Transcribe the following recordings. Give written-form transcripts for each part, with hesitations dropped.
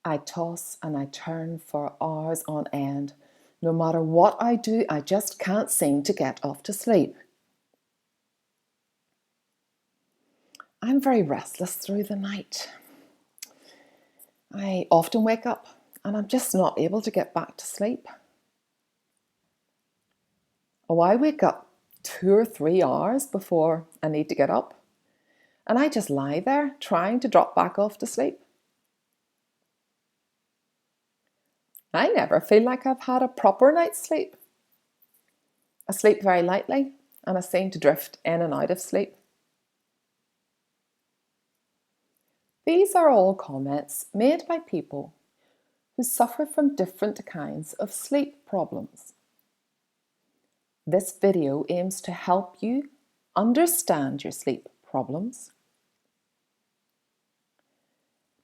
I toss and I turn for hours on end. No matter what I do, I just can't seem to get off to sleep. I'm very restless through the night. I often wake up and I'm just not able to get back to sleep. Oh, I wake up 2 or 3 hours before I need to get up, and I just lie there trying to drop back off to sleep. I never feel like I've had a proper night's sleep. I sleep very lightly and I seem to drift in and out of sleep. These are all comments made by people who suffer from different kinds of sleep problems. This video aims to help you understand your sleep problems,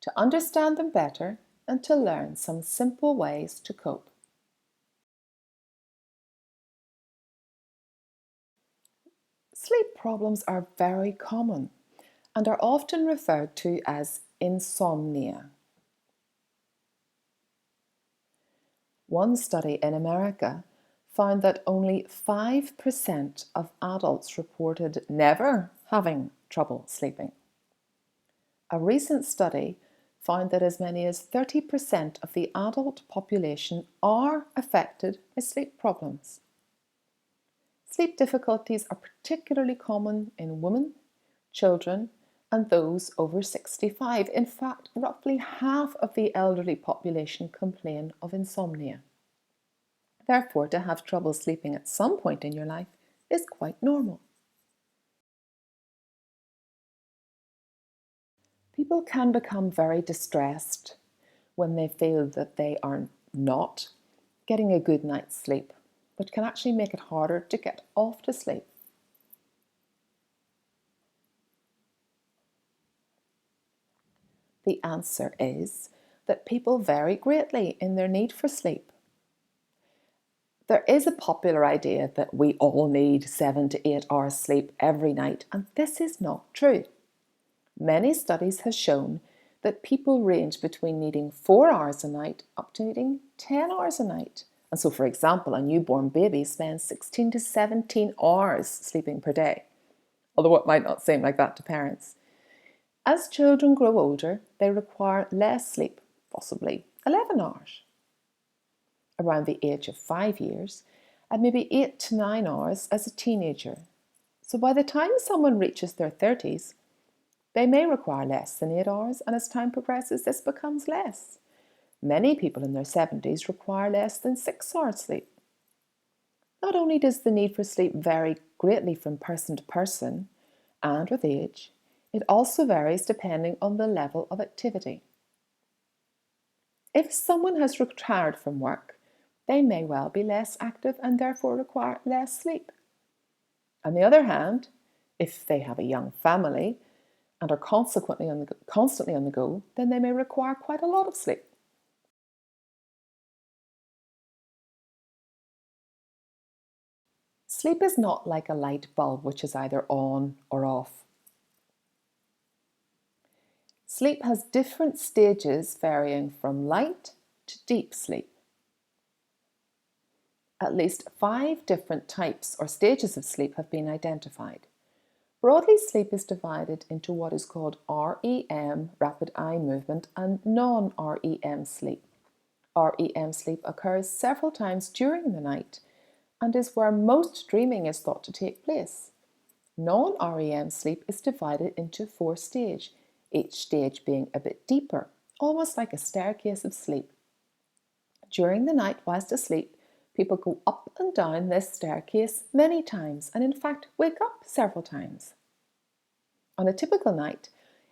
to understand them better, and to learn some simple ways to cope. Sleep problems are very common and are often referred to as insomnia. One study in America found that only 5% of adults reported never having trouble sleeping. A recent study found that as many as 30% of the adult population are affected by sleep problems. Sleep difficulties are particularly common in women, children, and those over 65. In fact, roughly half of the elderly population complain of insomnia. Therefore, to have trouble sleeping at some point in your life is quite normal. People can become very distressed when they feel that they are not getting a good night's sleep, which can actually make it harder to get off to sleep. The answer is that people vary greatly in their need for sleep. There is a popular idea that we all need 7 to 8 hours sleep every night, and this is not true. Many studies have shown that people range between needing 4 hours a night up to needing 10 hours a night. And so, for example, a newborn baby spends 16 to 17 hours sleeping per day, although it might not seem like that to parents. As children grow older, they require less sleep, possibly 11 hours. Around the age of 5 years, and maybe 8 to 9 hours as a teenager. So by the time someone reaches their 30s, they may require less than 8 hours, and as time progresses, this becomes less. Many people in their 70s require less than 6 hours sleep. Not only does the need for sleep vary greatly from person to person and with age, it also varies depending on the level of activity. If someone has retired from work, they may well be less active and therefore require less sleep. On the other hand, if they have a young family and are constantly on the go, then they may require quite a lot of sleep. Sleep is not like a light bulb which is either on or off. Sleep has different stages varying from light to deep sleep. At least 5 different types or stages of sleep have been identified. Broadly, sleep is divided into what is called REM, rapid eye movement, and non-REM sleep. REM sleep occurs several times during the night and is where most dreaming is thought to take place. Non-REM sleep is divided into 4 stages, each stage being a bit deeper, almost like a staircase of sleep. During the night whilst asleep, people go up and down this staircase many times and in fact wake up several times. On a typical night,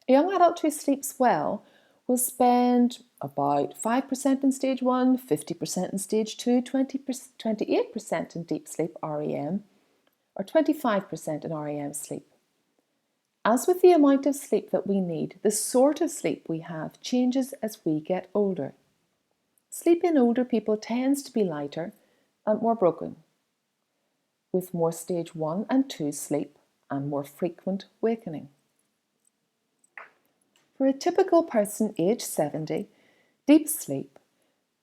a young adult who sleeps well will spend about 5% in stage 1, 50% in stage 2, 28% in deep sleep REM, or 25% in REM sleep. As with the amount of sleep that we need, the sort of sleep we have changes as we get older. Sleep in older people tends to be lighter and more broken, with more stage 1 and 2 sleep and more frequent wakening. For a typical person aged 70, Deep sleep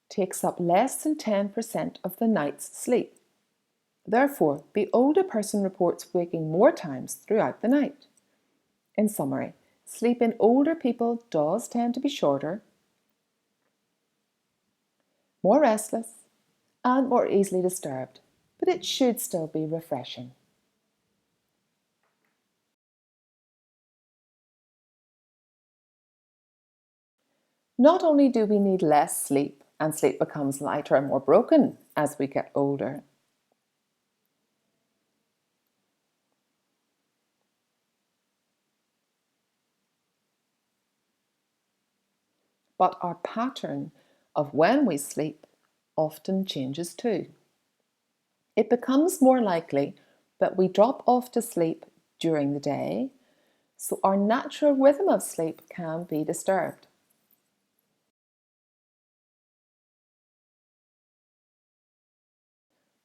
takes up less than 10% of the night's sleep. Therefore, the older person reports waking more times throughout the night. In summary, sleep in older people does tend to be shorter, more restless, and more easily disturbed, but it should still be refreshing. Not only do we need less sleep, and sleep becomes lighter and more broken as we get older, but our pattern of when we sleep often changes too. It becomes more likely that we drop off to sleep during the day, so our natural rhythm of sleep can be disturbed.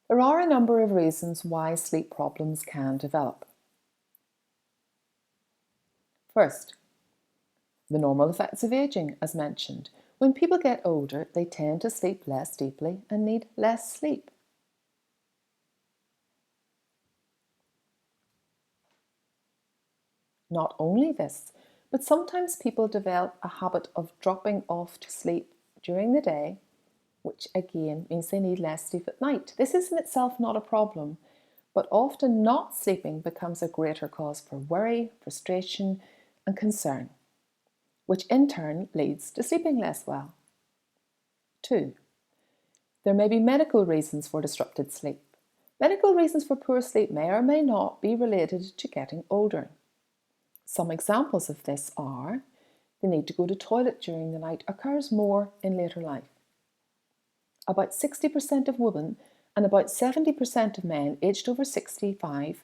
There are a number of reasons why sleep problems can develop. First, the normal effects of aging, as mentioned. When people get older, they tend to sleep less deeply and need less sleep. Not only this, but sometimes people develop a habit of dropping off to sleep during the day, which again means they need less sleep at night. This is in itself not a problem, but often not sleeping becomes a greater cause for worry, frustration, and concern, which in turn leads to sleeping less well. 2. There may be medical reasons for disrupted sleep. Medical reasons for poor sleep may or may not be related to getting older. Some examples of this are the need to go to the toilet during the night occurs more in later life. About 60% of women and about 70% of men aged over 65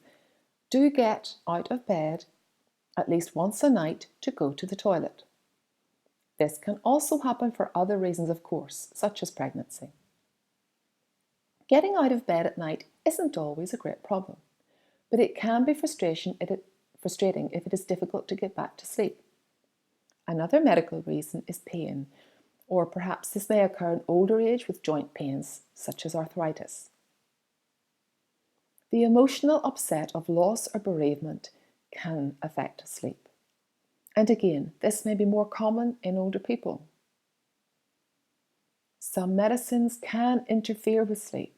do get out of bed at least once a night to go to the toilet. This can also happen for other reasons, of course, such as pregnancy. Getting out of bed at night isn't always a great problem, but it can be frustrating if it is difficult to get back to sleep. Another medical reason is pain, or perhaps this may occur in older age with joint pains, such as arthritis. The emotional upset of loss or bereavement can affect sleep. And again, this may be more common in older people. Some medicines can interfere with sleep,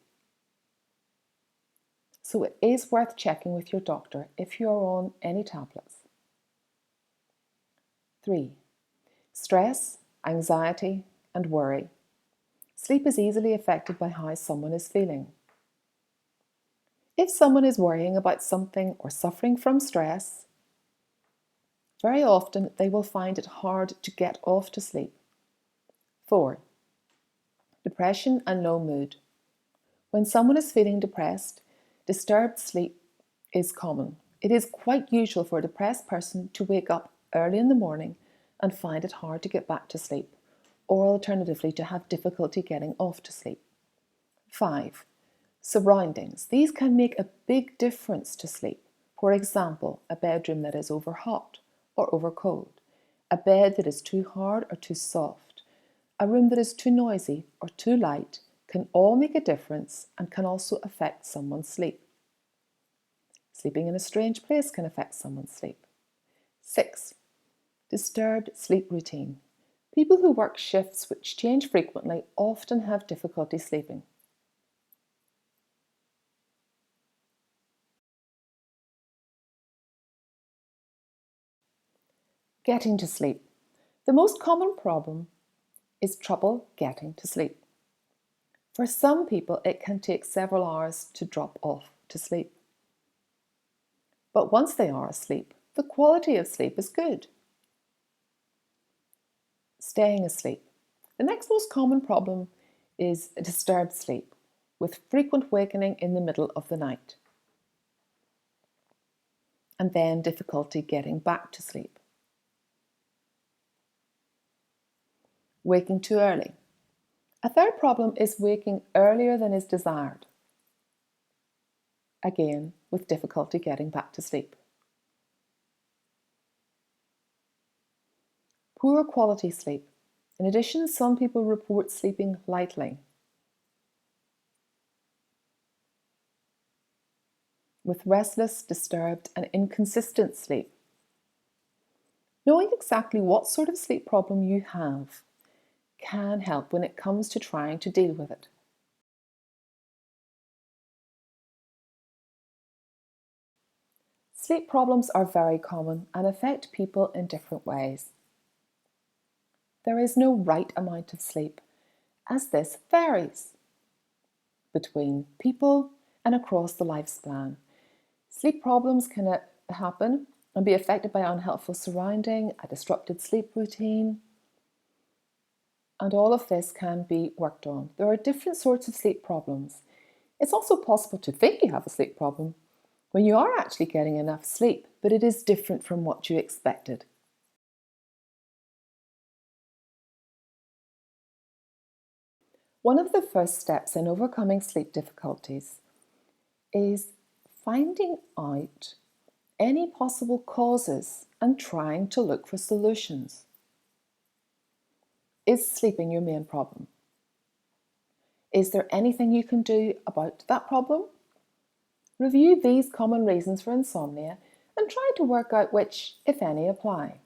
so it is worth checking with your doctor if you are on any tablets. 3. Stress, anxiety, and worry. Sleep is easily affected by how someone is feeling. If someone is worrying about something or suffering from stress, very often they will find it hard to get off to sleep. 4. Depression and low mood. When someone is feeling depressed, disturbed sleep is common. It is quite usual for a depressed person to wake up early in the morning and find it hard to get back to sleep, or alternatively to have difficulty getting off to sleep. 5. Surroundings. These can make a big difference to sleep. For example, a bedroom that is over hot or over cold, a bed that is too hard or too soft, a room that is too noisy or too light can all make a difference and can also affect someone's sleep. Sleeping in a strange place can affect someone's sleep. 6. Disturbed sleep routine. People who work shifts which change frequently often have difficulty sleeping. Getting to sleep. The most common problem is trouble getting to sleep. For some people, it can take several hours to drop off to sleep. But once they are asleep, the quality of sleep is good. Staying asleep. The next most common problem is disturbed sleep, with frequent wakening in the middle of the night, and then difficulty getting back to sleep. Waking too early. A third problem is waking earlier than is desired, again with difficulty getting back to sleep. Poor quality sleep. In addition, some people report sleeping lightly, with restless, disturbed, and inconsistent sleep. Knowing exactly what sort of sleep problem you have can help when it comes to trying to deal with it. Sleep problems are very common and affect people in different ways. There is no right amount of sleep, as this varies between people and across the lifespan. Sleep problems can happen and be affected by unhelpful surrounding, a disrupted sleep routine, and all of this can be worked on. There are different sorts of sleep problems. It's also possible to think you have a sleep problem when you are actually getting enough sleep, but it is different from what you expected. One of the first steps in overcoming sleep difficulties is finding out any possible causes and trying to look for solutions. Is sleeping your main problem? Is there anything you can do about that problem? Review these common reasons for insomnia and try to work out which, if any, apply.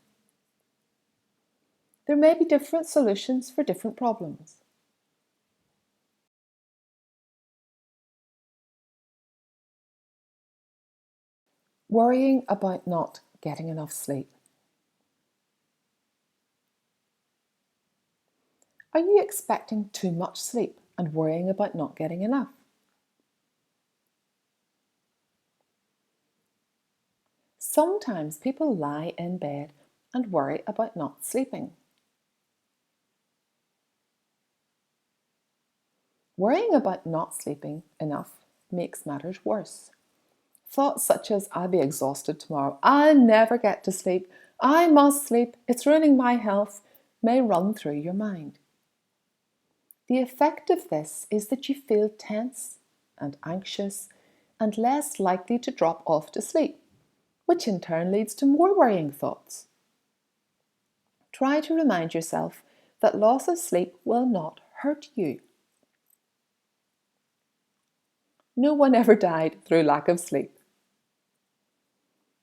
There may be different solutions for different problems. Worrying about not getting enough sleep. Are you expecting too much sleep and worrying about not getting enough? Sometimes people lie in bed and worry about not sleeping. Worrying about not sleeping enough makes matters worse. Thoughts such as, I'll be exhausted tomorrow, I'll never get to sleep, I must sleep, it's ruining my health, may run through your mind. The effect of this is that you feel tense and anxious and less likely to drop off to sleep, which in turn leads to more worrying thoughts. Try to remind yourself that loss of sleep will not hurt you. No one ever died through lack of sleep.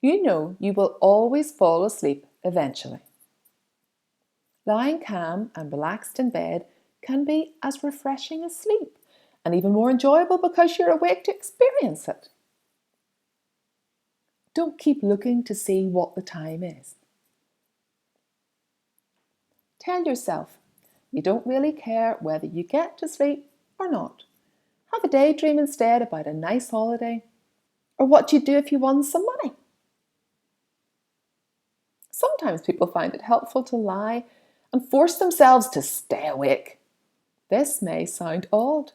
You know you will always fall asleep eventually. Lying calm and relaxed in bed can be as refreshing as sleep, and even more enjoyable because you're awake to experience it. Don't keep looking to see what the time is. Tell yourself you don't really care whether you get to sleep or not. Have a daydream instead about a nice holiday or what you'd do if you won some money. Sometimes people find it helpful to lie and force themselves to stay awake. This may sound odd,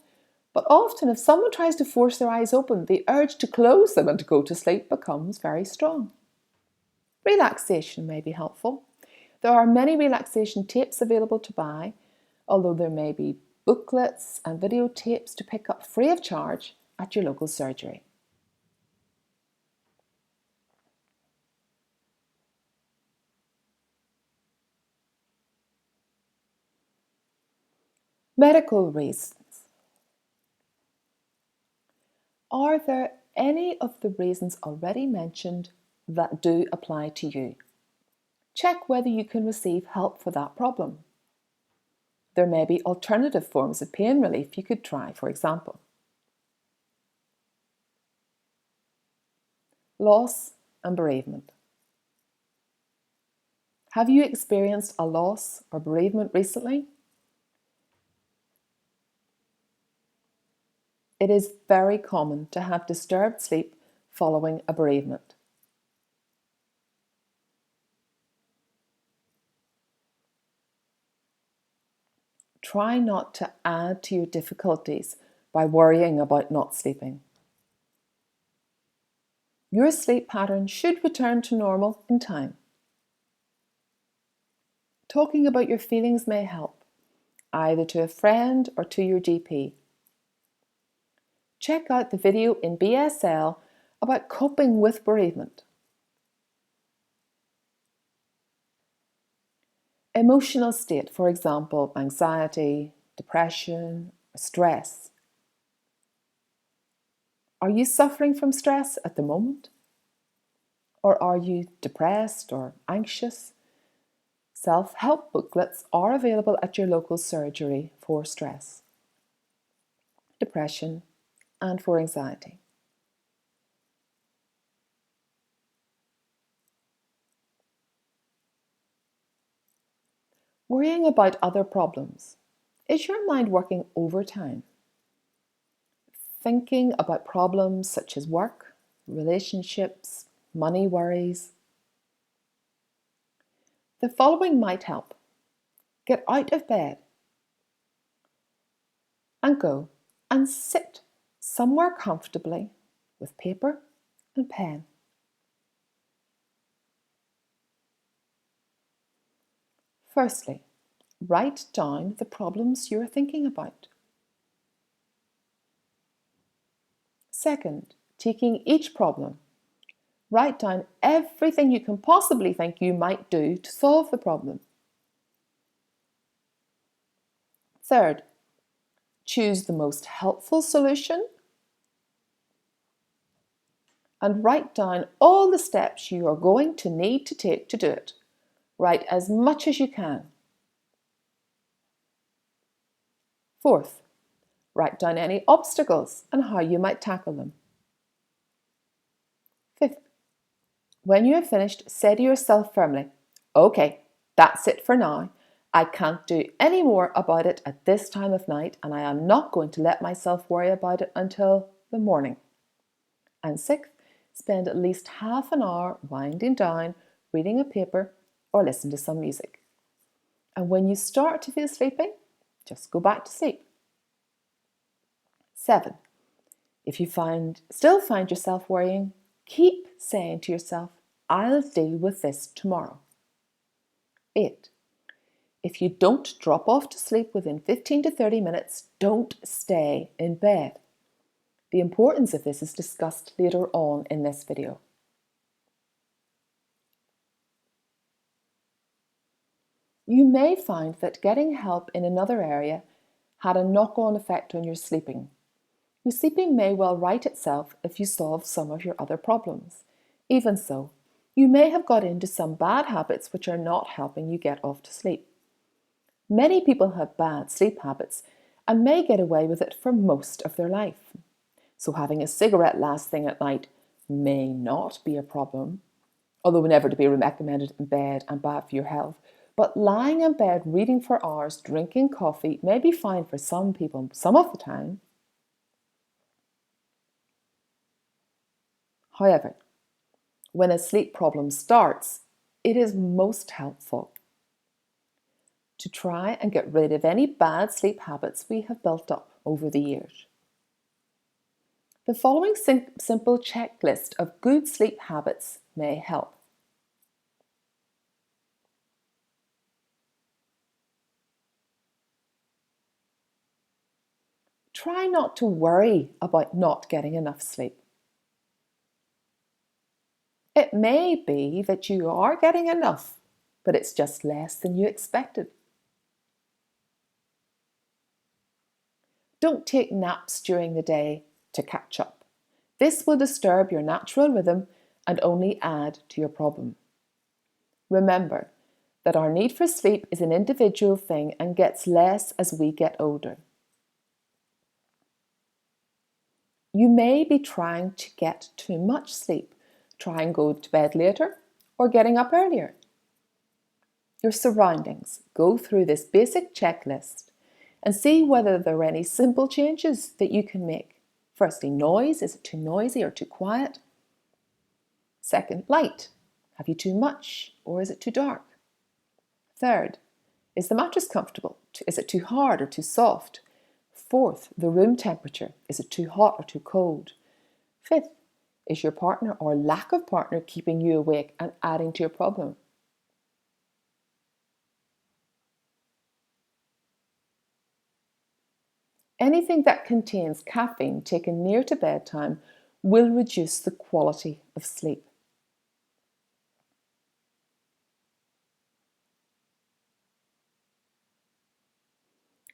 but often if someone tries to force their eyes open, the urge to close them and to go to sleep becomes very strong. Relaxation may be helpful. There are many relaxation tapes available to buy, although there may be booklets and videotapes to pick up free of charge at your local surgery. Medical reasons. Are there any of the reasons already mentioned that do apply to you? Check whether you can receive help for that problem. There may be alternative forms of pain relief you could try, for example. Loss and bereavement. Have you experienced a loss or bereavement recently? It is very common to have disturbed sleep following a bereavement. Try not to add to your difficulties by worrying about not sleeping. Your sleep pattern should return to normal in time. Talking about your feelings may help, either to a friend or to your GP. Check out the video in BSL about coping with bereavement. Emotional state, for example, anxiety, depression, stress. Are you suffering from stress at the moment? Or are you depressed or anxious? Self-help booklets are available at your local surgery for stress, depression, and for anxiety. Worrying about other problems. Is your mind working overtime? Thinking about problems such as work, relationships, money worries. The following might help. Get out of bed and go and sit somewhere comfortably with paper and pen. Firstly, write down the problems you're thinking about. Second, taking each problem, write down everything you can possibly think you might do to solve the problem. Third, choose the most helpful solution and write down all the steps you are going to need to take to do it. Write as much as you can. Fourth, write down any obstacles and how you might tackle them. Fifth, when you have finished, say to yourself firmly, "Okay, that's it for now. I can't do any more about it at this time of night, and I am not going to let myself worry about it until the morning." And sixth, spend at least half an hour winding down, reading a paper, or listen to some music. And when you start to feel sleepy, just go back to sleep. 7. If you still find yourself worrying, keep saying to yourself, "I'll deal with this tomorrow." 8. If you don't drop off to sleep within 15 to 30 minutes, don't stay in bed. The importance of this is discussed later on in this video. You may find that getting help in another area had a knock-on effect on your sleeping. Your sleeping may well right itself if you solve some of your other problems. Even so, you may have got into some bad habits which are not helping you get off to sleep. Many people have bad sleep habits and may get away with it for most of their life. So having a cigarette last thing at night may not be a problem, although never to be recommended in bed and bad for your health. But lying in bed reading for hours, drinking coffee may be fine for some people some of the time. However, when a sleep problem starts, it is most helpful to try and get rid of any bad sleep habits we have built up over the years. The following simple checklist of good sleep habits may help. Try not to worry about not getting enough sleep. It may be that you are getting enough, but it's just less than you expected. Don't take naps during the day to catch up. This will disturb your natural rhythm and only add to your problem. Remember that our need for sleep is an individual thing and gets less as we get older. You may be trying to get too much sleep. Try and go to bed later or getting up earlier. Your surroundings. Go through this basic checklist and see whether there are any simple changes that you can make. Firstly, noise. Is it too noisy or too quiet? Second, light. Have you too much or is it too dark? Third, is the mattress comfortable? Is it too hard or too soft? Fourth, the room temperature. Is it too hot or too cold? Fifth, is your partner or lack of partner keeping you awake and adding to your problem? Anything that contains caffeine taken near to bedtime will reduce the quality of sleep.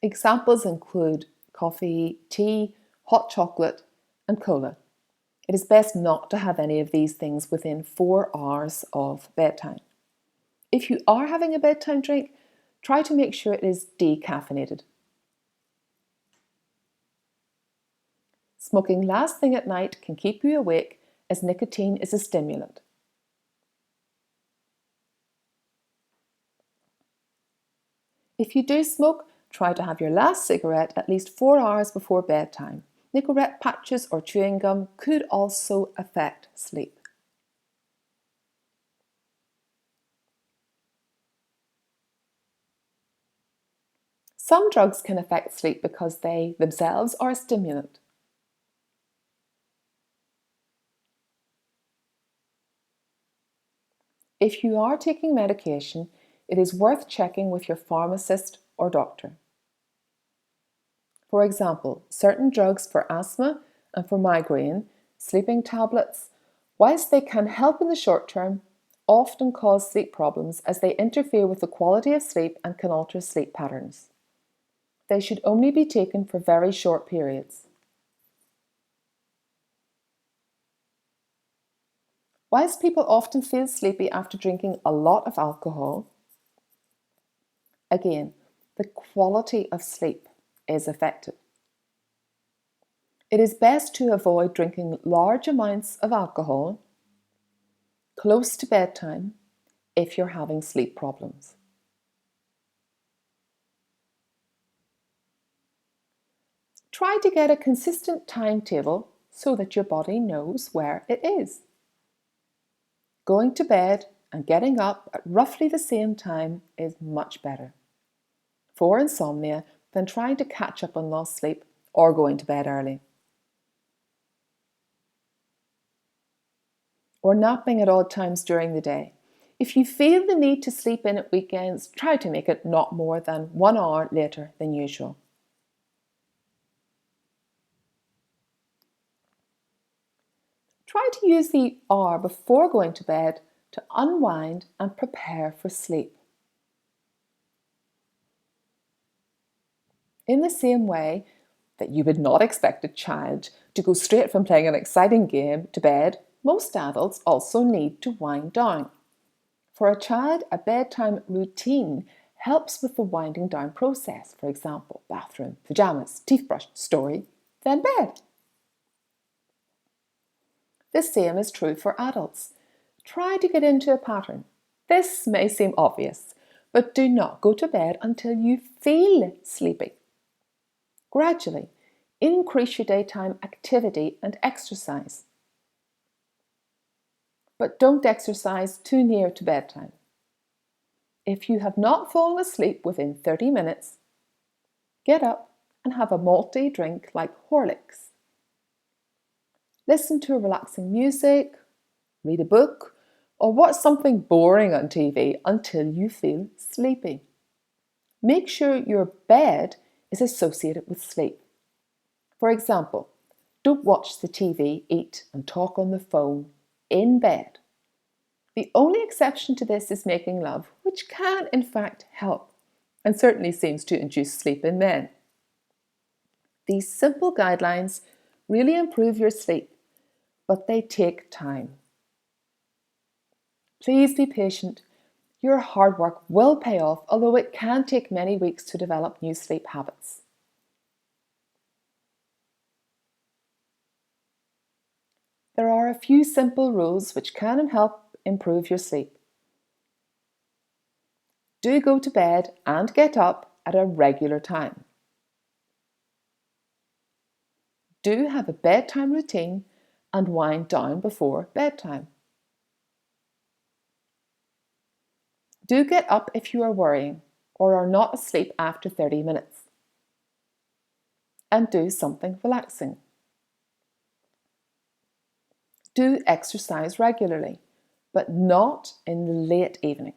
Examples include coffee, tea, hot chocolate, and cola. It is best not to have any of these things within 4 hours of bedtime. If you are having a bedtime drink, try to make sure it is decaffeinated. Smoking last thing at night can keep you awake as nicotine is a stimulant. If you do smoke, try to have your last cigarette at least 4 hours before bedtime. Nicorette patches or chewing gum could also affect sleep. Some drugs can affect sleep because they themselves are a stimulant. If you are taking medication, it is worth checking with your pharmacist or doctor. For example, certain drugs for asthma and for migraine, sleeping tablets, whilst they can help in the short term, often cause sleep problems as they interfere with the quality of sleep and can alter sleep patterns. They should only be taken for very short periods. Whilst people often feel sleepy after drinking a lot of alcohol, again, the quality of sleep is affected. It is best to avoid drinking large amounts of alcohol close to bedtime if you're having sleep problems. Try to get a consistent timetable so that your body knows where it is. Going to bed and getting up at roughly the same time is much better for insomnia than trying to catch up on lost sleep or going to bed early. Or napping at odd times during the day. If you feel the need to sleep in at weekends, try to make it not more than 1 hour later than usual. Try to use the hour before going to bed to unwind and prepare for sleep. In the same way that you would not expect a child to go straight from playing an exciting game to bed, most adults also need to wind down. For a child, a bedtime routine helps with the winding down process. For example, bathroom, pajamas, toothbrush, story, then bed. The same is true for adults. Try to get into a pattern. This may seem obvious, but do not go to bed until you feel sleepy. Gradually, increase your daytime activity and exercise. But don't exercise too near to bedtime. If you have not fallen asleep within 30 minutes, get up and have a malty drink like Horlicks. Listen to relaxing music, read a book, or watch something boring on TV until you feel sleepy. Make sure your bed is associated with sleep. For example, don't watch the TV, eat, and talk on the phone in bed. The only exception to this is making love, which can in fact help and certainly seems to induce sleep in men. These simple guidelines really improve your sleep, but they take time. Please be patient. Your hard work will pay off, although it can take many weeks to develop new sleep habits. There are a few simple rules which can help improve your sleep. Do go to bed and get up at a regular time. Do have a bedtime routine and wind down before bedtime. Do get up if you are worrying or are not asleep after 30 minutes. And do something relaxing. Do exercise regularly, but not in the late evening.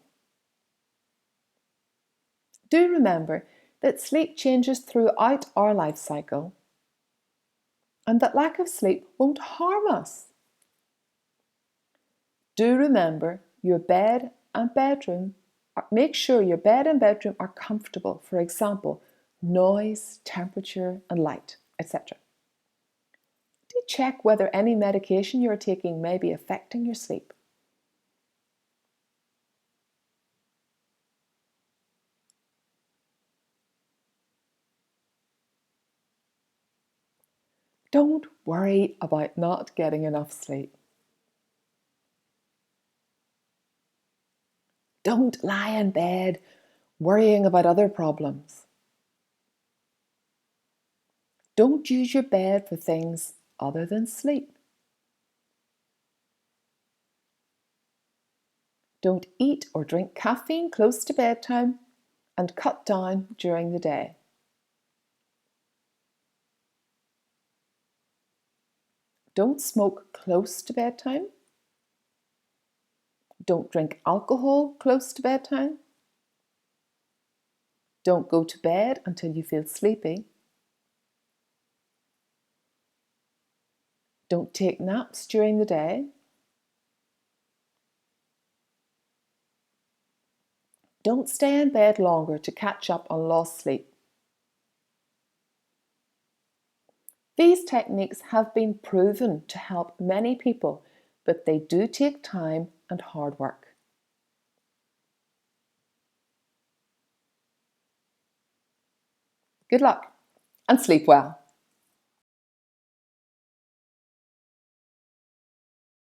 Do remember that sleep changes throughout our life cycle and that lack of sleep won't harm us. Do remember your bed and bedroom. Make sure your bed and bedroom are comfortable. For example, noise, temperature, and light, etc. Do check whether any medication you are taking may be affecting your sleep. Don't worry about not getting enough sleep. Don't lie in bed worrying about other problems. Don't use your bed for things other than sleep. Don't eat or drink caffeine close to bedtime and cut down during the day. Don't smoke close to bedtime. Don't drink alcohol close to bedtime. Don't go to bed until you feel sleepy. Don't take naps during the day. Don't stay in bed longer to catch up on lost sleep. These techniques have been proven to help many people, but they do take time and hard work. Good luck and sleep well.